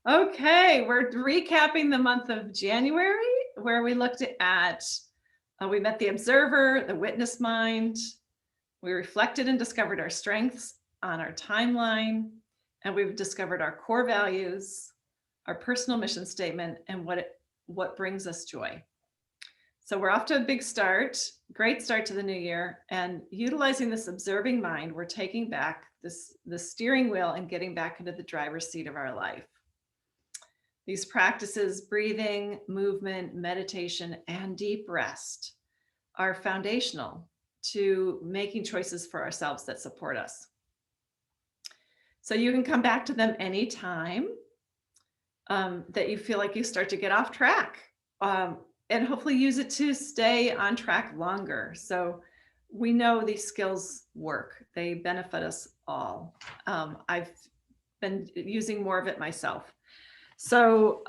Okay, we're recapping the month of January, where we looked at, we met the observer, the witness mind. We reflected and discovered our strengths on our timeline, and we've discovered our core values, our personal mission statement, and what brings us joy. So we're off to a big start, great start to the new year, and utilizing this observing mind, we're taking back the steering wheel and getting back into the driver's seat of our life. These practices, breathing, movement, meditation, and deep rest, are foundational to making choices for ourselves that support us. So you can come back to them anytime that you feel like you start to get off track, and hopefully use it to stay on track longer. So we know these skills work. They benefit us all. I've been using more of it myself. So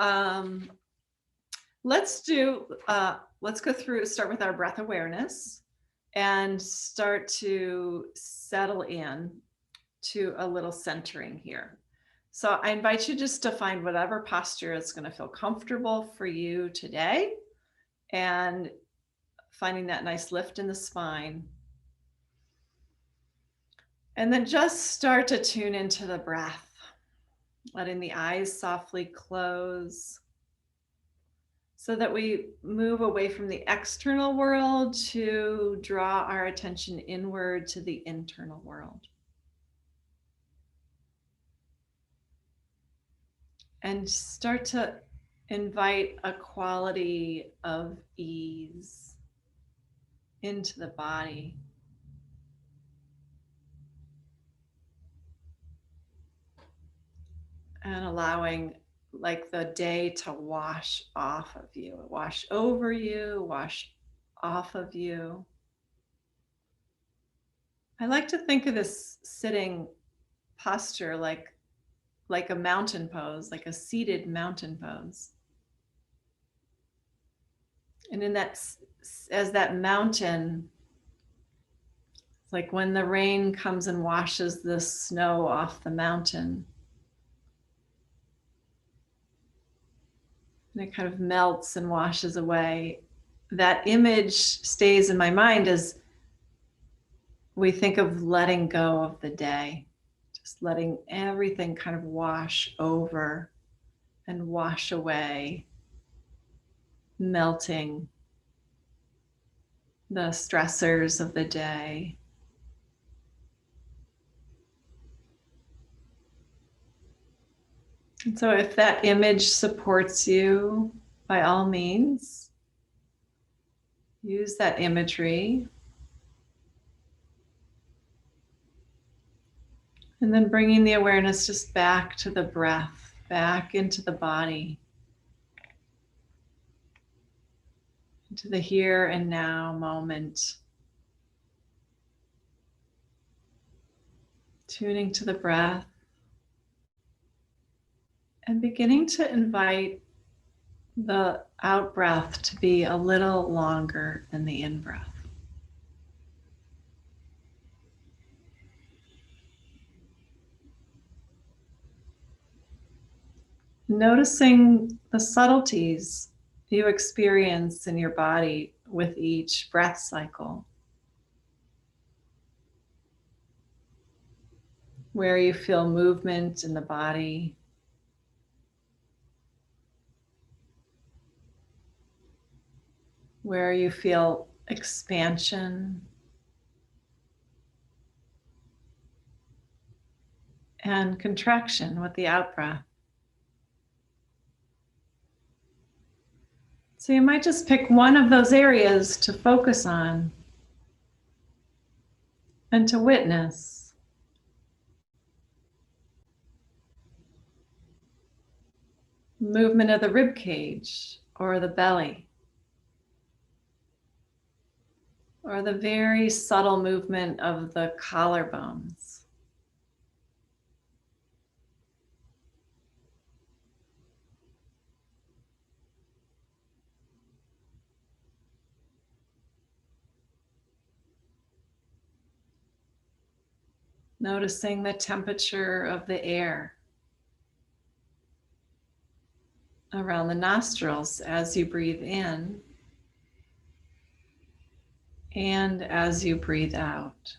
let's go through, start with our breath awareness and start to settle in to a little centering here. So I invite you just to find whatever posture is going to feel comfortable for you today, and finding that nice lift in the spine. And then just start to tune into the breath, letting the eyes softly close so that we move away from the external world to draw our attention inward to the internal world. And start to invite a quality of ease into the body. And allowing like the day to wash off of you, wash over you, wash off of you. I like to think of this sitting posture like a mountain pose, like a seated mountain pose. And in that, as that mountain, it's like when the rain comes and washes the snow off the mountain, and it kind of melts and washes away. That image stays in my mind as we think of letting go of the day, just letting everything kind of wash over and wash away, melting the stressors of the day. And so if that image supports you, by all means, use that imagery. And then bringing the awareness just back to the breath, back into the body, into the here and now moment. Tuning to the breath and beginning to invite the out breath to be a little longer than the in breath. Noticing the subtleties you experience in your body with each breath cycle. Where you feel movement in the body. Where you feel expansion. And contraction with the out breath. So you might just pick one of those areas to focus on and to witness. Movement of the rib cage or the belly, or the very subtle movement of the collarbones. Noticing the temperature of the air. around the nostrils as you breathe in and as you breathe out.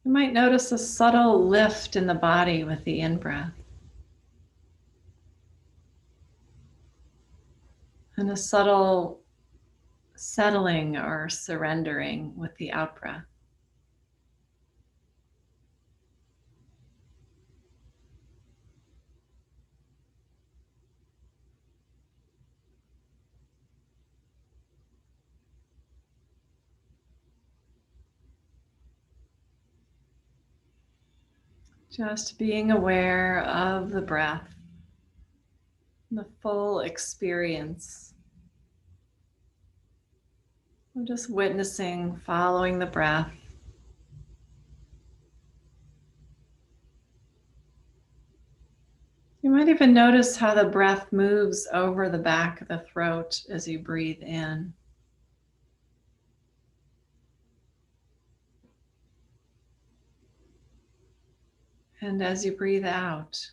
You might notice a subtle lift in the body with the in-breath and a subtle settling or surrendering with the out-breath. Just being aware of the breath, the full experience. I'm just witnessing, following the breath. You might even notice how the breath moves over the back of the throat as you breathe in. And as you breathe out,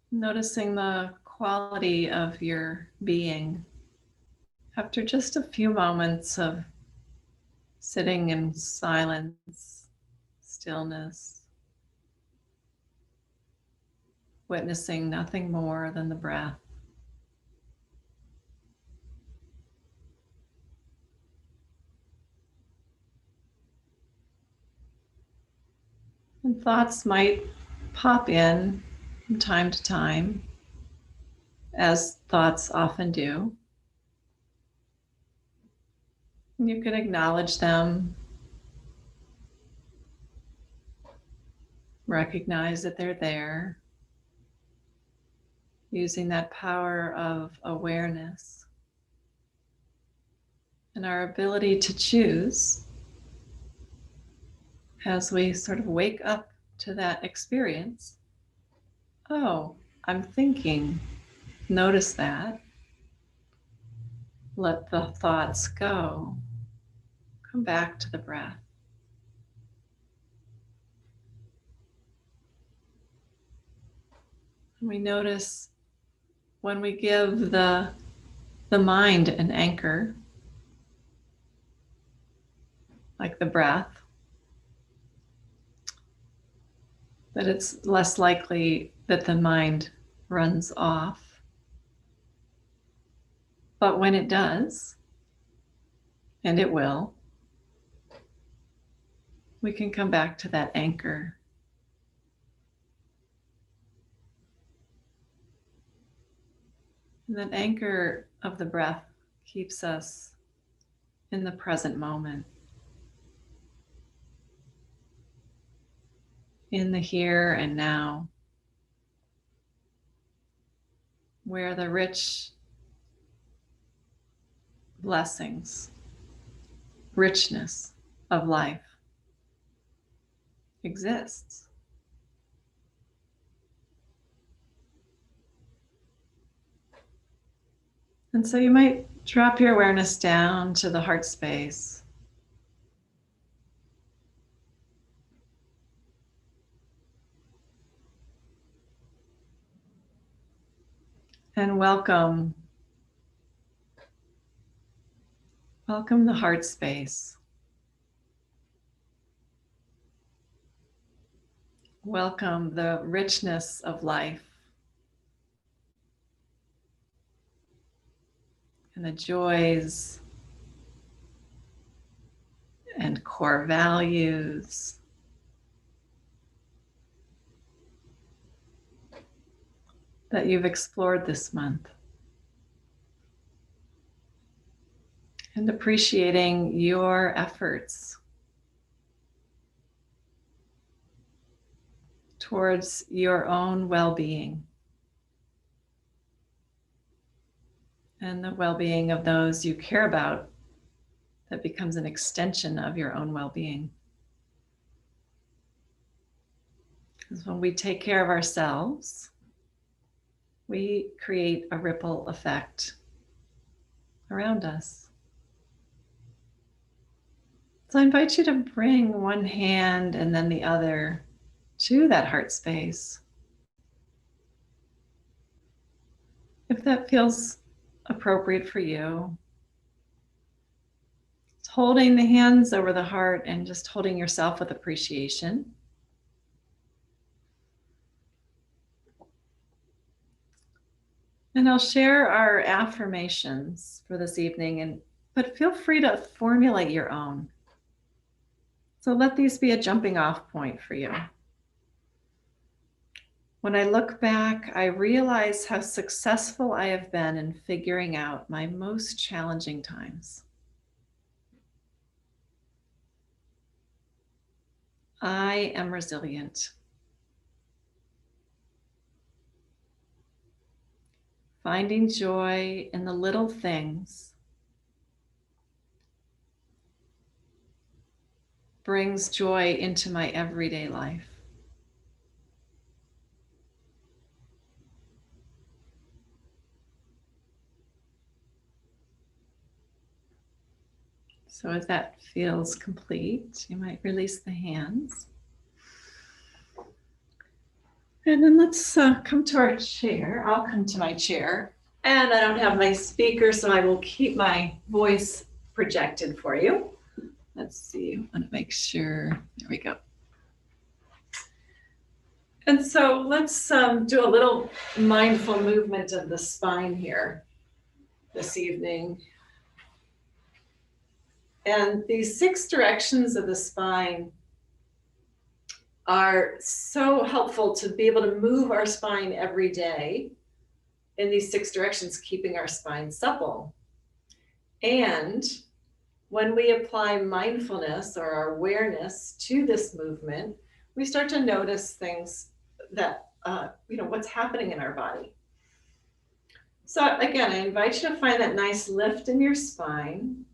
noticing the quality of your being after just a few moments of sitting in silence, stillness, witnessing nothing more than the breath. And thoughts might pop in from time to time, as thoughts often do. And you can acknowledge them, recognize that they're there, using that power of awareness and our ability to choose as we sort of wake up to that experience. Oh, I'm thinking. Notice that. Let the thoughts go. Come back to the breath. And we notice when we give the mind an anchor, like the breath, that it's less likely that the mind runs off. But when it does, and it will, we can come back to that anchor. And that anchor of the breath keeps us in the present moment, in the here and now, where the rich blessings, richness of life exists. And so you might drop your awareness down to the heart space. And welcome the heart space. Welcome the richness of life and the joys and core values that you've explored this month. And appreciating your efforts towards your own well-being and the well-being of those you care about that becomes an extension of your own well-being. Because when we take care of ourselves, we create a ripple effect around us. So I invite you to bring one hand and then the other to that heart space. If that feels appropriate for you, it's holding the hands over the heart and just holding yourself with appreciation. And I'll share our affirmations for this evening, but feel free to formulate your own. So let these be a jumping off point for you. When I look back, I realize how successful I have been in figuring out my most challenging times. I am resilient. Finding joy in the little things brings joy into my everyday life. So as that feels complete, you might release the hands. And then let's come to our chair. I'll come to my chair. And I don't have my speaker, so I will keep my voice projected for you. Let's see, I want to make sure. There we go. And so let's do a little mindful movement of the spine here this evening. And these 6 directions of the spine are so helpful to be able to move our spine every day in these 6 directions, keeping our spine supple. And when we apply mindfulness or our awareness to this movement, we start to notice things that, what's happening in our body. So again, I invite you to find that nice lift in your spine.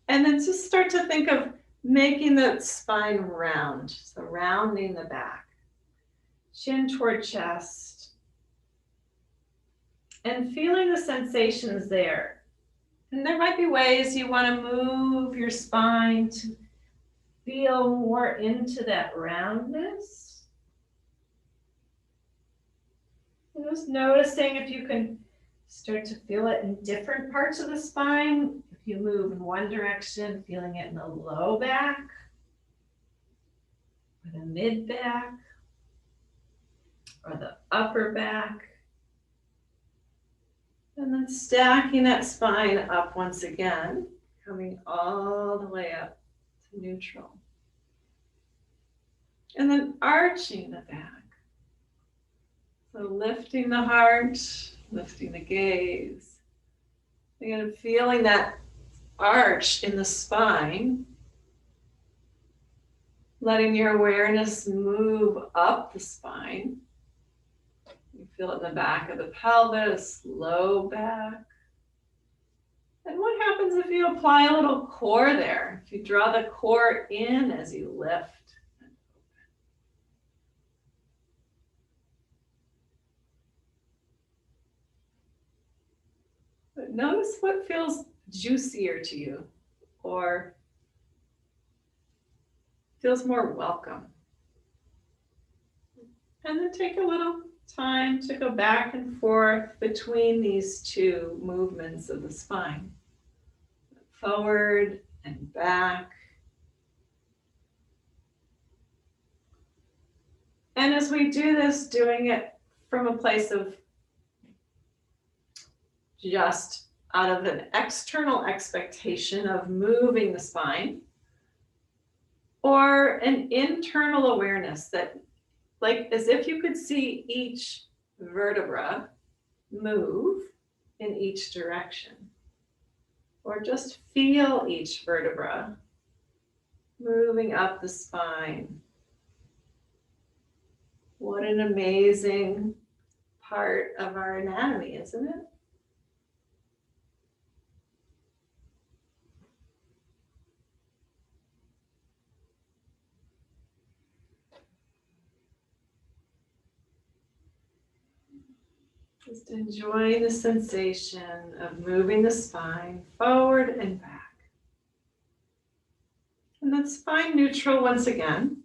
And then just start to think of making the spine round, so rounding the back, chin toward chest, and feeling the sensations there. And there might be ways you want to move your spine to feel more into that roundness. And just noticing if you can start to feel it in different parts of the spine. If you move in one direction, feeling it in the low back, or the mid back, or the upper back. And then stacking that spine up once again, coming all the way up to neutral. And then arching the back. So lifting the heart, lifting the gaze. Again, feeling that arch in the spine. Letting your awareness move up the spine. You feel it in the back of the pelvis, low back. And what happens if you apply a little core there? If you draw the core in as you lift and open. But notice what feels juicier to you or feels more welcome. And then take a little time to go back and forth between these 2 movements of the spine. Forward and back. And as we do this, doing it from a place of just out of an external expectation of moving the spine, or an internal awareness that, like as if you could see each vertebra move in each direction, or just feel each vertebra moving up the spine. What an amazing, part of our anatomy, isn't it? Just enjoy the sensation of moving the spine forward and back. And then spine neutral once again.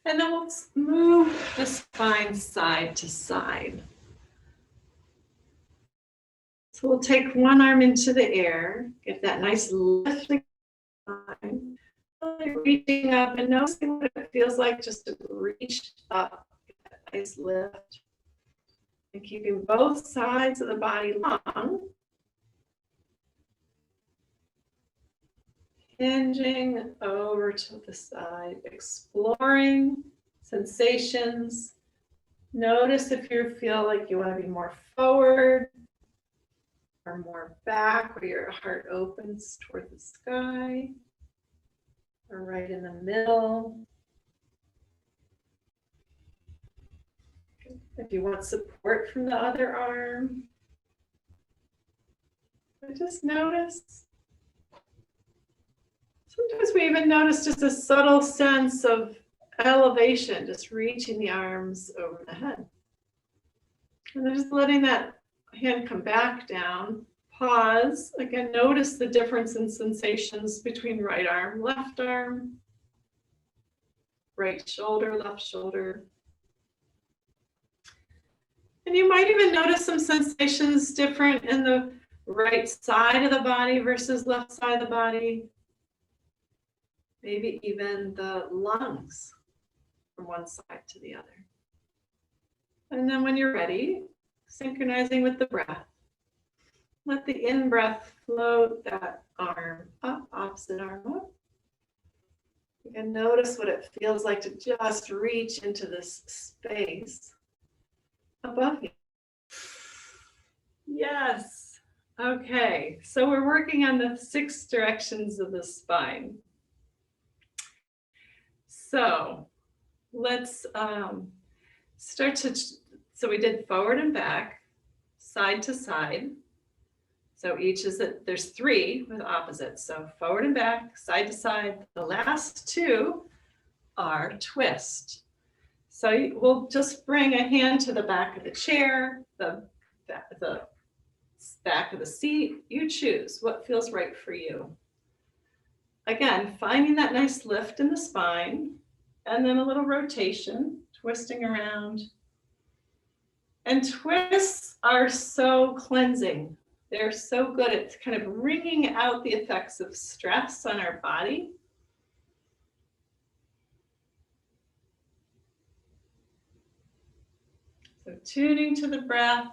And then we'll move the spine side to side. So we'll take one arm into the air, get that nice lift of the spine, reaching up and noticing what it feels like just to reach up, get that nice lift. And keeping both sides of the body long. Hinging over to the side, exploring sensations. Notice if you feel like you want to be more forward or more back, where your heart opens toward the sky, or right in the middle. If you want support from the other arm, just notice. Sometimes we even notice just a subtle sense of elevation, just reaching the arms over the head. And then just letting that hand come back down. Pause. Again, notice the difference in sensations between right arm, left arm, right shoulder, left shoulder. And you might even notice some sensations different in the right side of the body versus left side of the body. Maybe even the lungs from one side to the other. And then when you're ready, synchronizing with the breath. Let the in-breath float that arm up, opposite arm up. You can notice what it feels like to just reach into this space above you. Yes. Okay, so we're working on the 6 directions of the spine. So let's start to, so we did forward and back, side to side. So each is, there's 3 with opposites. So forward and back, side to side. The last 2 are twist. So we'll just bring a hand to the back of the chair, the back of the seat. You choose what feels right for you. Again, finding that nice lift in the spine, and then a little rotation, twisting around. And twists are so cleansing. They're so good at kind of wringing out the effects of stress on our body. So tuning to the breath.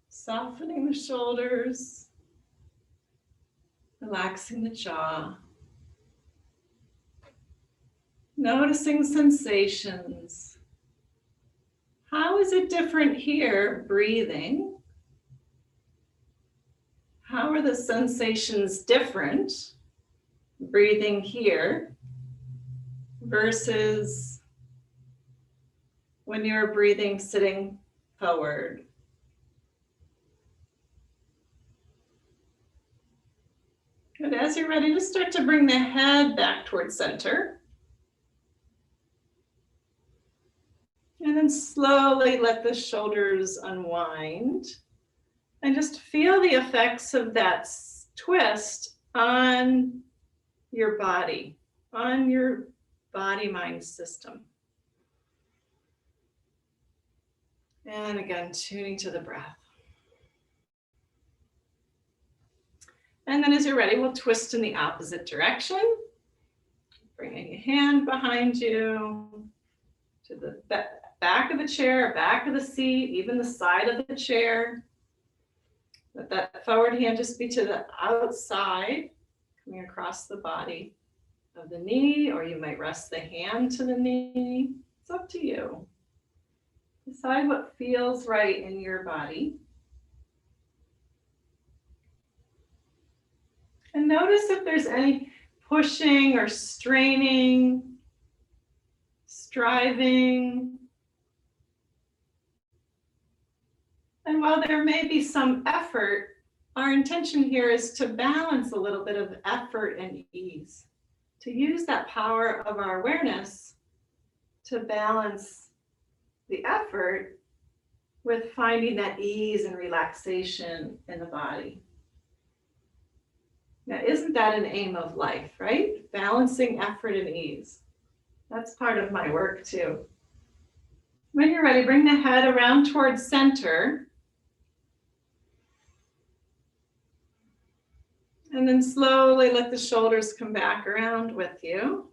Softening the shoulders. Relaxing the jaw. Noticing sensations. How is it different here, breathing? How are the sensations different, breathing here, versus when you're breathing sitting forward? Good. As you're ready, just start to bring the head back towards center. And then slowly let the shoulders unwind. And just feel the effects of that twist on your body, on your body-mind system. And again, tuning to the breath. And then as you're ready, we'll twist in the opposite direction. Bringing your hand behind you to the back of the chair, back of the seat, even the side of the chair. Let that forward hand just be to the outside, coming across the body of the knee, or you might rest the hand to the knee. It's up to you. Decide what feels right in your body. And notice if there's any pushing or straining, striving. And while there may be some effort, our intention here is to balance a little bit of effort and ease, to use that power of our awareness to balance the effort with finding that ease and relaxation in the body. Now, isn't that an aim of life, right? Balancing effort and ease. That's part of my work too. When you're ready, bring the head around towards center. And then slowly let the shoulders come back around with you.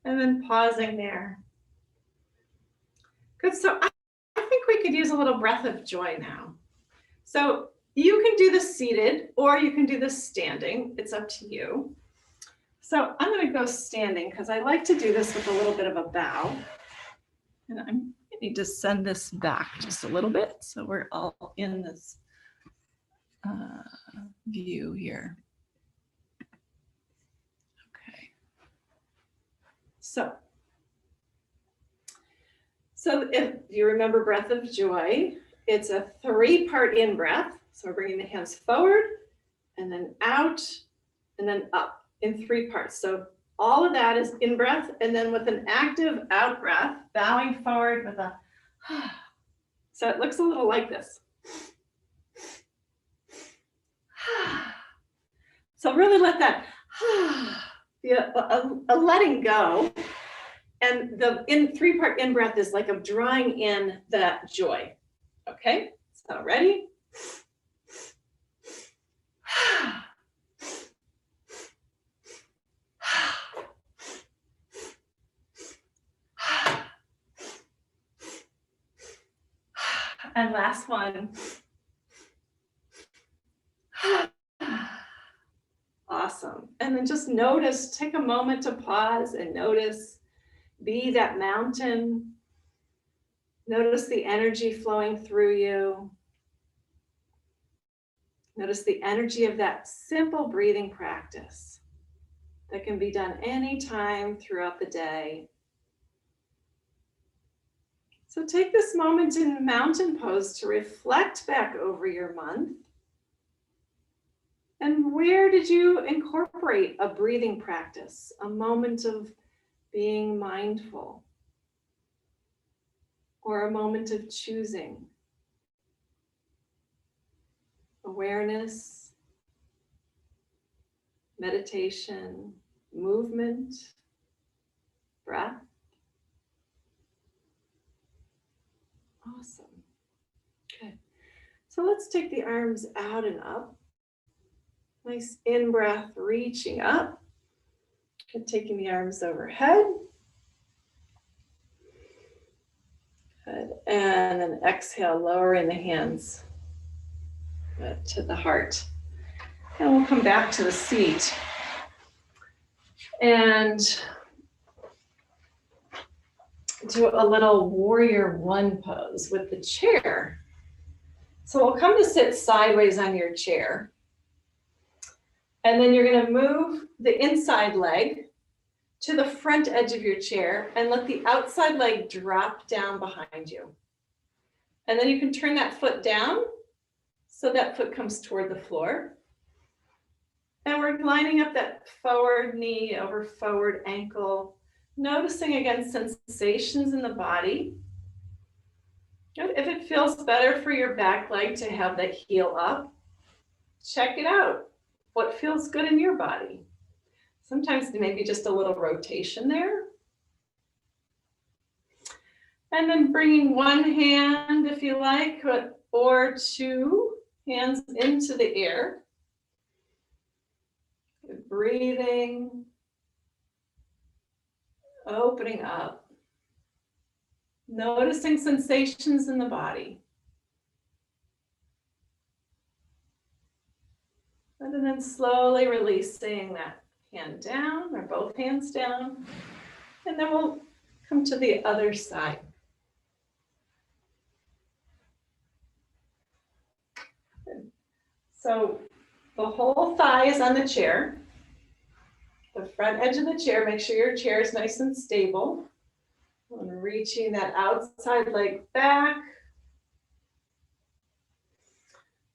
And then pausing there. Good, so I think we could use a little breath of joy now. So you can do this seated or you can do this standing. It's up to you. So I'm going to go standing because I like to do this with a little bit of a bow. And I need to send this back just a little bit so we're all in this view here. Okay. So if you remember breath of joy, it's a 3-part in breath. So we're bringing the hands forward and then out and then up in 3 parts. So all of that is in breath, and then with an active out breath, bowing forward with a, so it looks a little like this. So really let that be a letting go. And the 3-part in breath is like of drawing in that joy. Okay, so ready? And last one. Awesome. And then just notice, take a moment to pause and notice, be that mountain. Notice the energy flowing through you. Notice the energy of that simple breathing practice that can be done anytime throughout the day. So take this moment in mountain pose to reflect back over your month. And where did you incorporate a breathing practice, a moment of being mindful, or a moment of choosing? Awareness, meditation, movement, breath. Awesome. Good. So let's take the arms out and up. Nice in-breath, reaching up. And taking the arms overhead. Good. And then exhale, lowering the hands to the heart. And we'll come back to the seat. And do a little warrior 1 pose with the chair. So we'll come to sit sideways on your chair. And then you're going to move the inside leg to the front edge of your chair and let the outside leg drop down behind you. And then you can turn that foot down so that foot comes toward the floor. And we're lining up that forward knee over forward ankle, noticing again sensations in the body. If it feels better for your back leg to have that heel up, check it out. What feels good in your body? Sometimes maybe just a little rotation there. And then bringing 1 hand, if you like, or 2 hands into the air. Breathing, opening up, noticing sensations in the body. And then slowly releasing that hand down, or both hands down. And then we'll come to the other side. So the whole thigh is on the chair. the front edge of the chair. Make sure your chair is nice and stable. And reaching that outside leg back.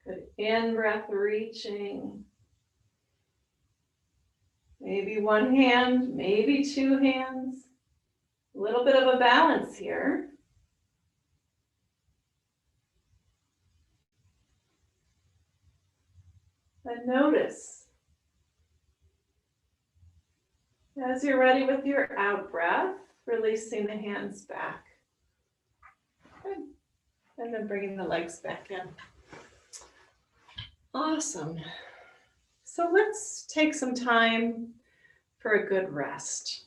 Good in-breath, reaching. Maybe one hand, maybe two hands. A little bit of a balance here. And notice, as you're ready with your out breath, releasing the hands back. Good. And then bringing the legs back in. Awesome. So let's take some time for a good rest.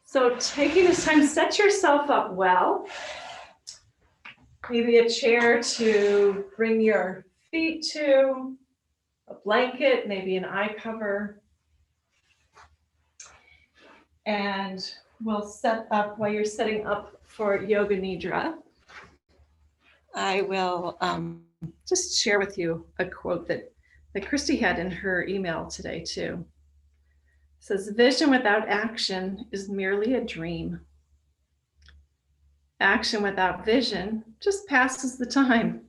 So taking this time, set yourself up well. Maybe a chair to bring your feet to, a blanket, maybe an eye cover. And we'll set up, while you're setting up for Yoga Nidra, I will just share with you a quote that Christy had in her email today too. It says, vision without action is merely a dream. Action without vision just passes the time.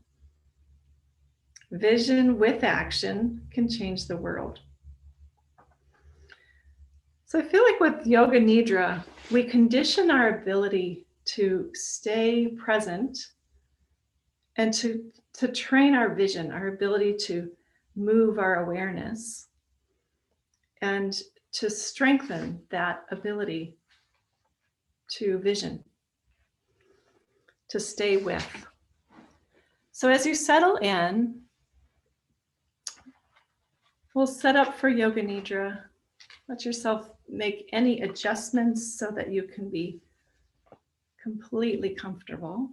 Vision with action can change the world. So I feel like with Yoga Nidra, we condition our ability to stay present and to train our vision, our ability to move our awareness and to strengthen that ability to vision, to stay with. So as you settle in, we'll set up for Yoga Nidra. Let yourself make any adjustments so that you can be completely comfortable.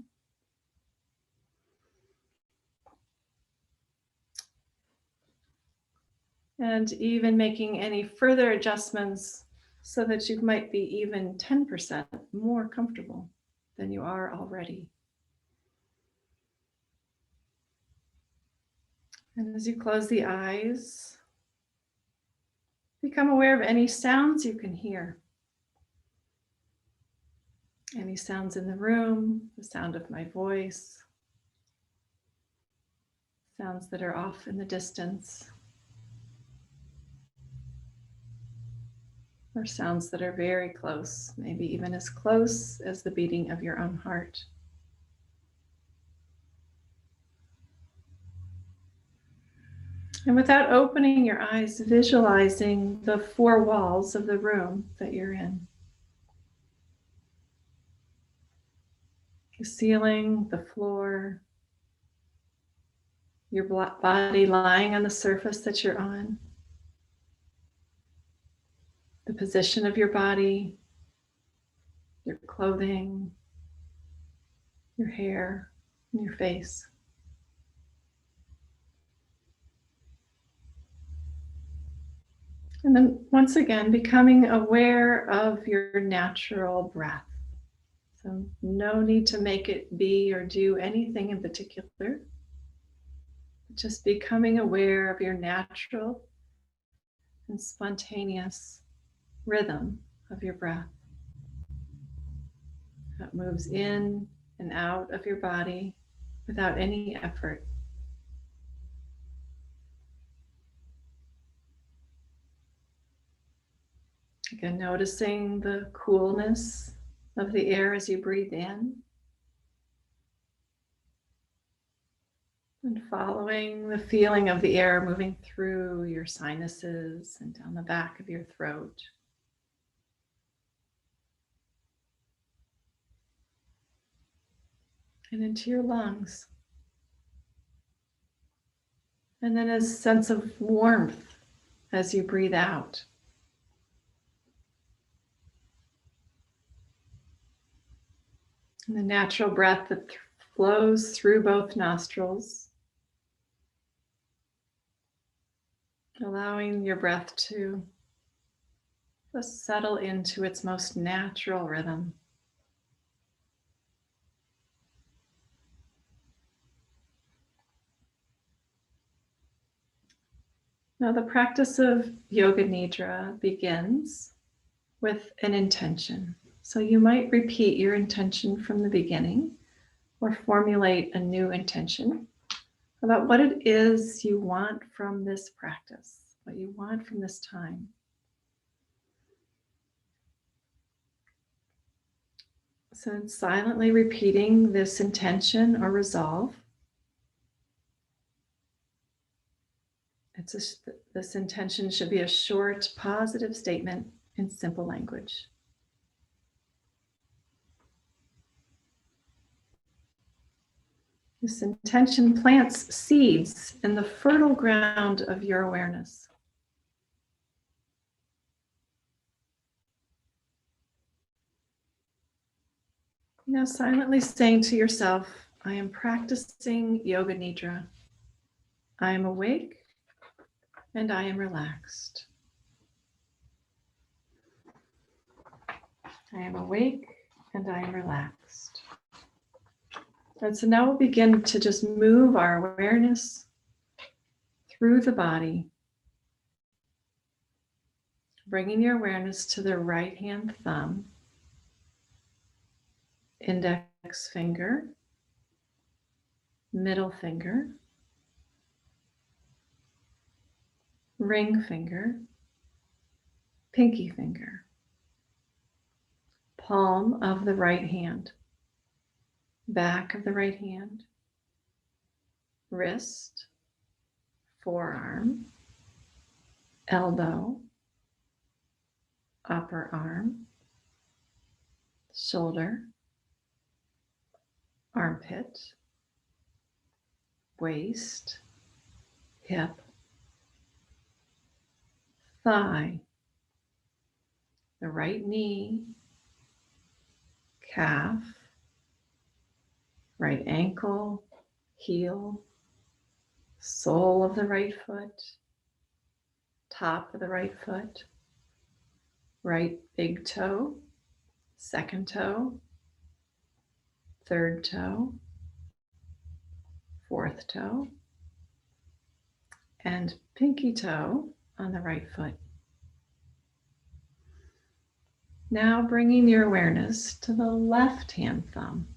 And even making any further adjustments so that you might be even 10% more comfortable than you are already. And as you close the eyes, become aware of any sounds you can hear. Any sounds in the room, the sound of my voice, sounds that are off in the distance, or sounds that are very close, maybe even as close as the beating of your own heart. And without opening your eyes, visualizing the four walls of the room that you're in. The ceiling, the floor, your body lying on the surface that you're on, the position of your body, your clothing, your hair, and your face. And then once again, becoming aware of your natural breath. So no need to make it be or do anything in particular. Just becoming aware of your natural and spontaneous rhythm of your breath that moves in and out of your body without any effort. Again, noticing the coolness of the air as you breathe in, and following the feeling of the air moving through your sinuses and down the back of your throat. And into your lungs. And then a sense of warmth as you breathe out. And the natural breath that flows through both nostrils, allowing your breath to just settle into its most natural rhythm. Now, the practice of Yoga Nidra begins with an intention. So you might repeat your intention from the beginning or formulate a new intention about what it is you want from this practice, what you want from this time. So silently repeating this intention or resolve. This intention should be a short, positive statement in simple language. This intention plants seeds in the fertile ground of your awareness. Now, silently saying to yourself, I am practicing Yoga Nidra. I am awake and I am relaxed. I am awake and I am relaxed. And so now we'll begin to just move our awareness through the body, bringing your awareness to the right hand thumb, index finger, middle finger, ring finger, pinky finger, palm of the right hand, back of the right hand, wrist, forearm, elbow, upper arm, shoulder, armpit, waist, hip, thigh, the right knee, calf, right ankle, heel, sole of the right foot, top of the right foot, right big toe, second toe, third toe, fourth toe, and pinky toe on the right foot. Now bringing your awareness to the left hand thumb,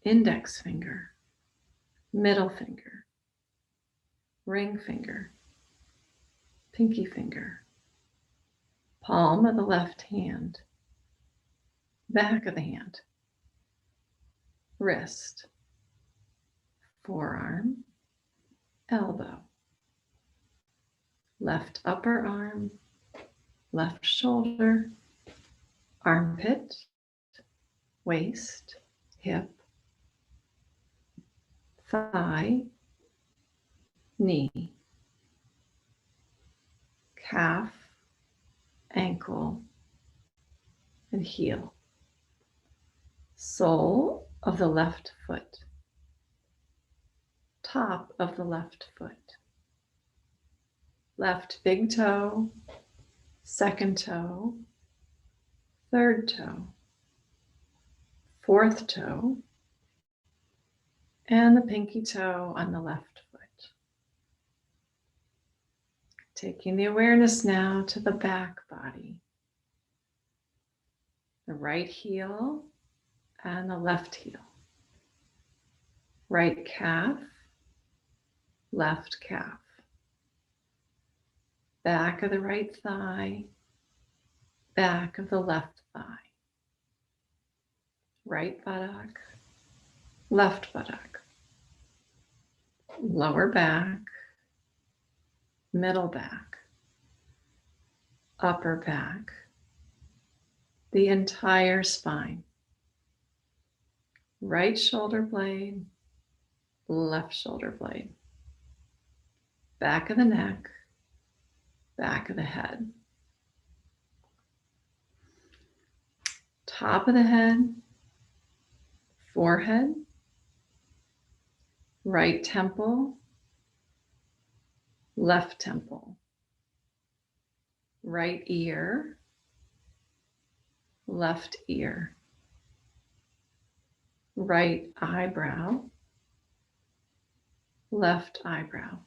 index finger, middle finger, ring finger, pinky finger, palm of the left hand, back of the hand, wrist, forearm, elbow, left upper arm, left shoulder, armpit, waist, hip, thigh, knee, calf, ankle, and heel, sole of the left foot, top of the left foot, left big toe, second toe, third toe, fourth toe, and the pinky toe on the left foot. Taking the awareness now to the back body, the right heel and the left heel, right calf, left calf, back of the right thigh, back of the left thigh, right buttock, left buttock, lower back, middle back, upper back, the entire spine, right shoulder blade, left shoulder blade, back of the neck, back of the head, top of the head, forehead, right temple, left temple, right ear, left ear, right eyebrow, left eyebrow,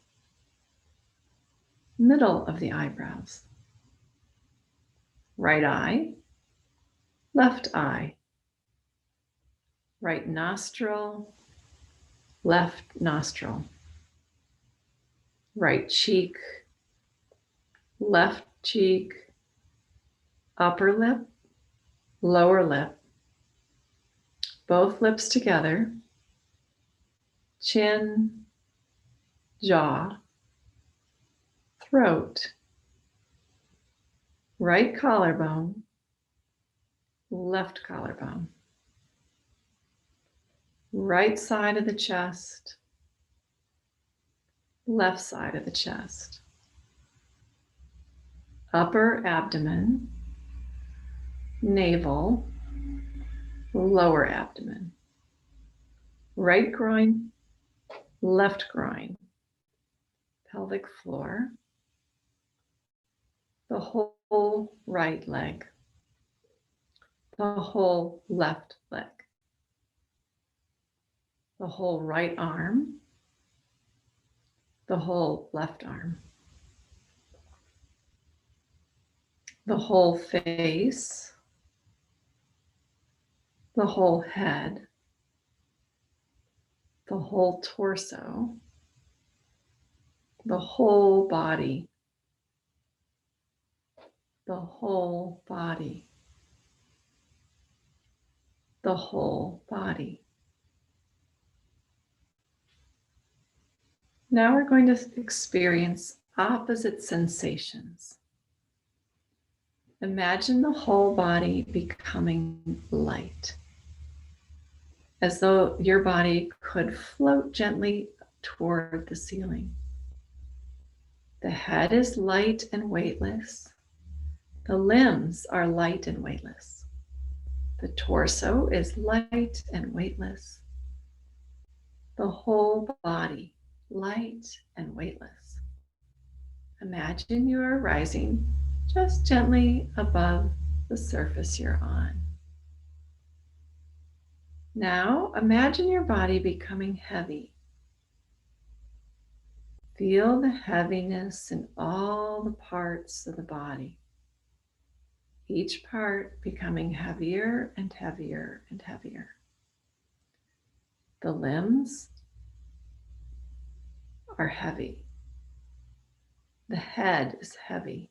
middle of the eyebrows, right eye, left eye, right nostril, left nostril, right cheek, left cheek, upper lip, lower lip, both lips together, chin, jaw, throat, right collarbone, left collarbone, right side of the chest, left side of the chest, upper abdomen, navel, lower abdomen, right groin, left groin, pelvic floor, the whole right leg, the whole left leg, the whole right arm, the whole left arm, the whole face, the whole head, the whole torso, the whole body, the whole body, the whole body. Now we're going to experience opposite sensations. Imagine the whole body becoming light, as though your body could float gently toward the ceiling. The head is light and weightless. The limbs are light and weightless. The torso is light and weightless. The whole body, light and weightless. Imagine you are rising just gently above the surface you're on. Now imagine your body becoming heavy. Feel the heaviness in all the parts of the body. Each part becoming heavier and heavier and heavier. The limbs are heavy. The head is heavy.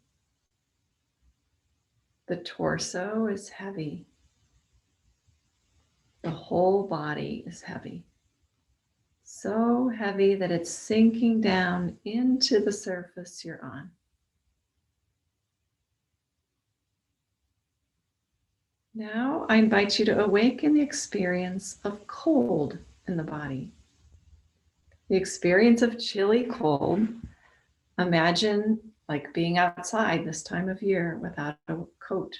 The torso is heavy. The whole body is heavy. So heavy that it's sinking down into the surface you're on. Now I invite you to awaken the experience of cold in the body. The experience of chilly cold. Imagine like being outside this time of year without a coat.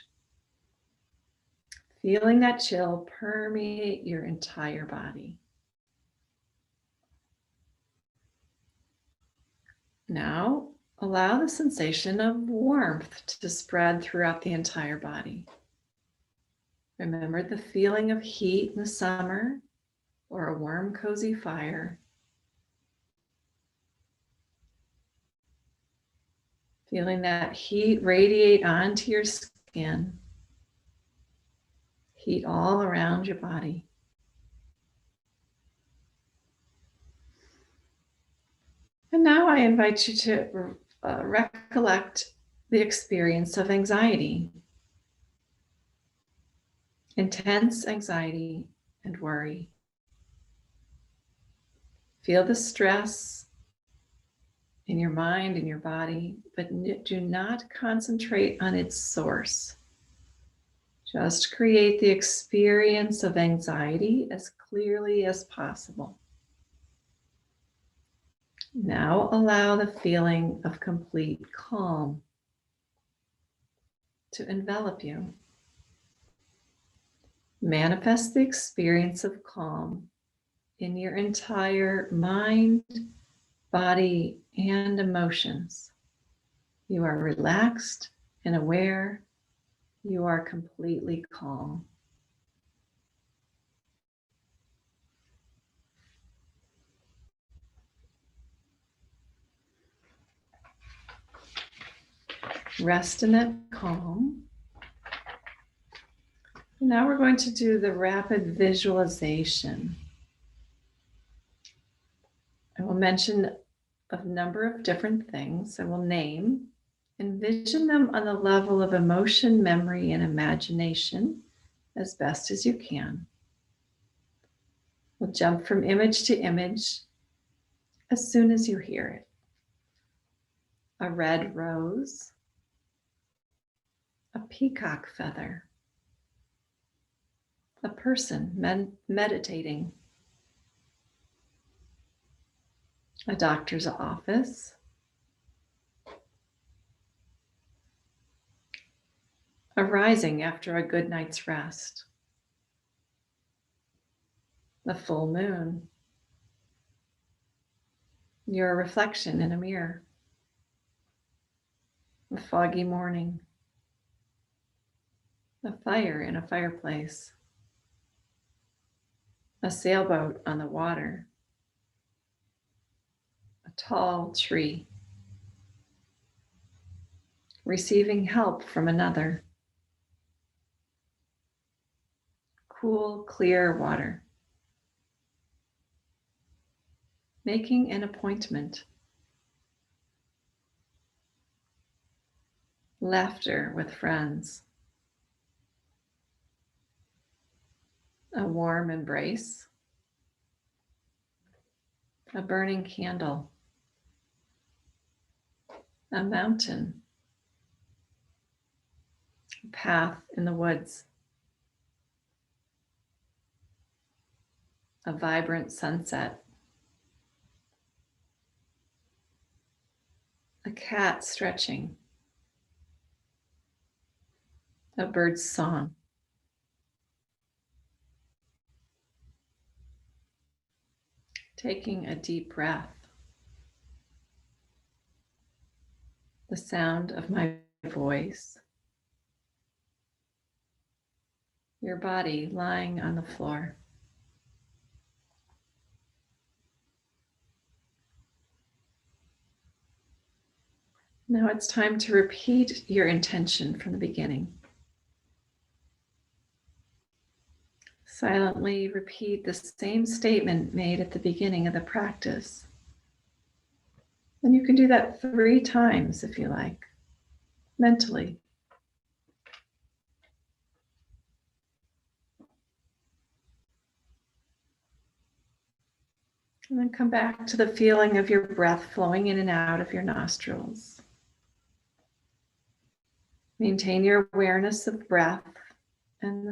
Feeling that chill permeate your entire body. Now allow the sensation of warmth to spread throughout the entire body. Remember the feeling of heat in the summer or a warm, cozy fire. Feeling that heat radiate onto your skin. Heat all around your body. And now I invite you to recollect the experience of anxiety. Intense anxiety and worry. Feel the stress in your mind and your body, but do not concentrate on its source. Just create the experience of anxiety as clearly as possible. Now allow the feeling of complete calm to envelop you. Manifest the experience of calm in your entire mind, body, and emotions. You are relaxed and aware. You are completely calm. Rest in that calm. Now we're going to do the rapid visualization. I will mention a number of different things I will name. Envision them on the level of emotion, memory, and imagination as best as you can. We'll jump from image to image as soon as you hear it. A red rose, a peacock feather, a person meditating, a doctor's office, arising after a good night's rest, the full moon, your reflection in a mirror, a foggy morning, a fire in a fireplace, a sailboat on the water, a tall tree, receiving help from another, cool, clear water, making an appointment, laughter with friends, a warm embrace, a burning candle, a mountain, a path in the woods, a vibrant sunset, a cat stretching, a bird's song, taking a deep breath, the sound of my voice, your body lying on the floor. Now it's time to repeat your intention from the beginning. Silently repeat the same statement made at the beginning of the practice. And you can do that 3 times if you like, mentally. And then come back to the feeling of your breath flowing in and out of your nostrils. Maintain your awareness of breath and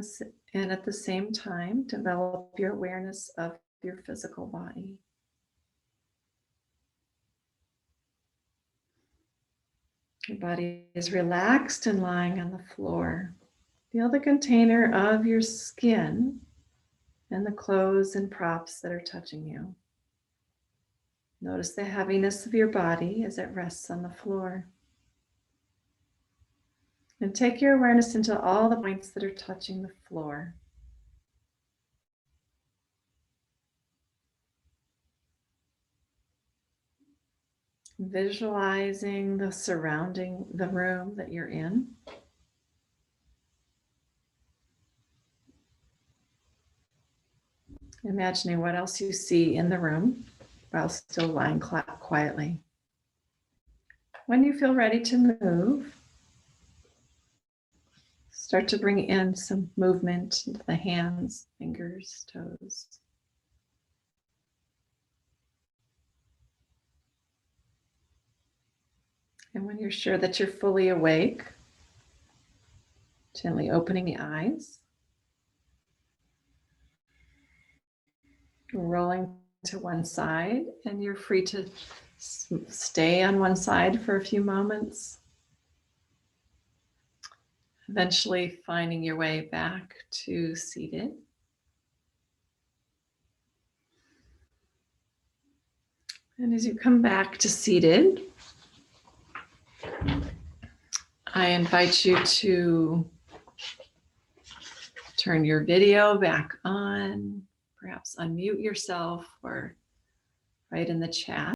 at the same time, develop your awareness of your physical body. Your body is relaxed and lying on the floor. Feel the container of your skin and the clothes and props that are touching you. Notice the heaviness of your body as it rests on the floor. And take your awareness into all the points that are touching the floor. Visualizing the surrounding the room that you're in. Imagining what else you see in the room while still lying quietly. When you feel ready to move, start to bring in some movement into the hands, fingers, toes. And when you're sure that you're fully awake, gently opening the eyes, rolling to one side, and you're free to stay on one side for a few moments. Eventually finding your way back to seated. And as you come back to seated, I invite you to turn your video back on, perhaps unmute yourself or write in the chat.